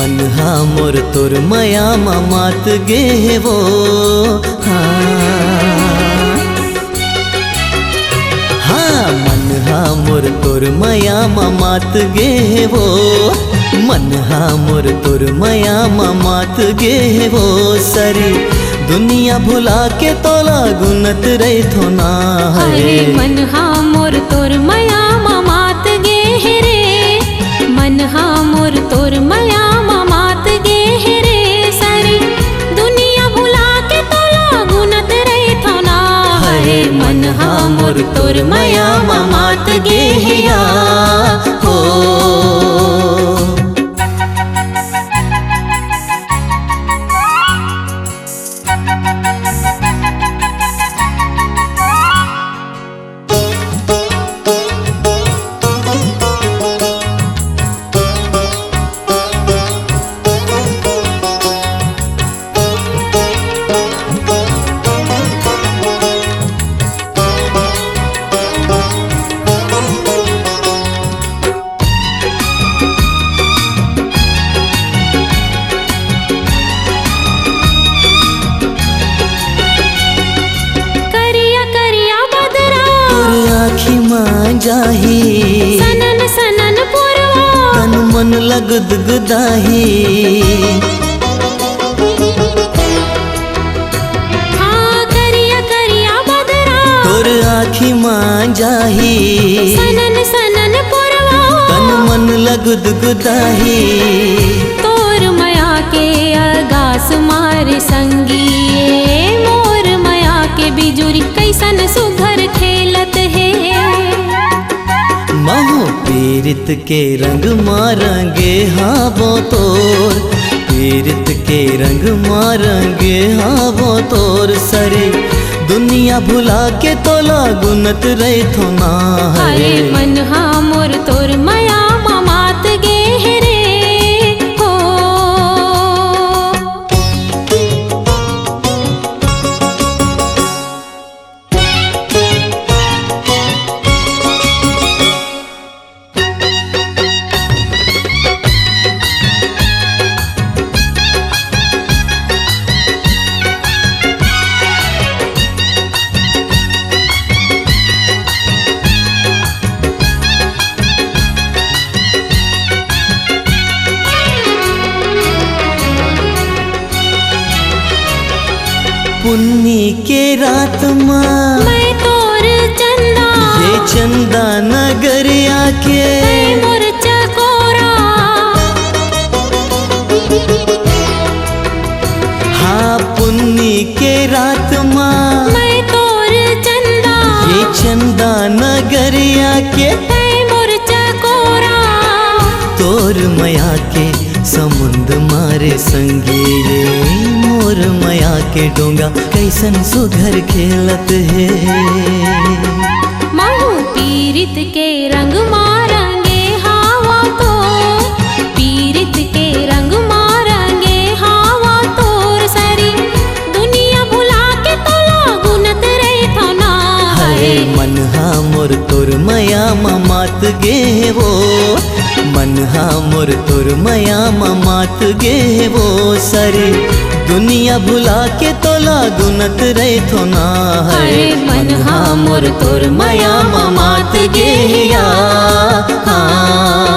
मन हा मोर तोर माया मात गे वो हाँ मन हा मोर तोर माया मात गे वो मन हा मोर तोर माया मात गे वो सरी दुनिया भुला के तोला गुनत रही थो ना अरे मन हा मोर तोर माया मात गे रे मन हा मोर तोर माया मात गे रे सारी दुनिया भुला के तोला गुनत रही थो ना अरे मन हा मोर तोर माया मात गे या हो जाही सनन सनन पुरवा तन मन लगद गुदाही हाँ करिया करिया बदरा तोर आँखी मां जाही सनन सनन पुरवा तन मन लगद गुदाही तोर माया के अगास मार संगी मोर माया के बिजुरी कैसन सुघर खेलत है महो पीरित के रंग मारेंगे हाँ वो तोर पीरित के रंग मारेंगे हाँ वो तोर सरे दुनिया भुला के तोला गुनत रहे थो ना अरे मन हा मोर तोर माया मात गे रे हो पुन्नी के रात माँ मैं तोर चंदा ये चंदा नगर आके मोर चकोरा हाँ पुन्नी के रात माँ मैं तोर चंदा ये चंदा नगर आके मोर चकोरा तोर माया के समुंद मारे संगे मोर माया के डोंगा कैसन सुघर खेलत है महू पीरित के रंग मारेंगे हावा तो पीरित के रंग मारेंगे हावा तोर सारी दुनिया भुला के तोला गुनत रहे थो ना हरे मन हा मोर तोर माया मात गे वो मन हा मोर तोर माया मात गे वो सरी दुनिया भुला के तोला गुनत रहे थो ना अरे मन हा मोर तोर माया मात गे या हाँ।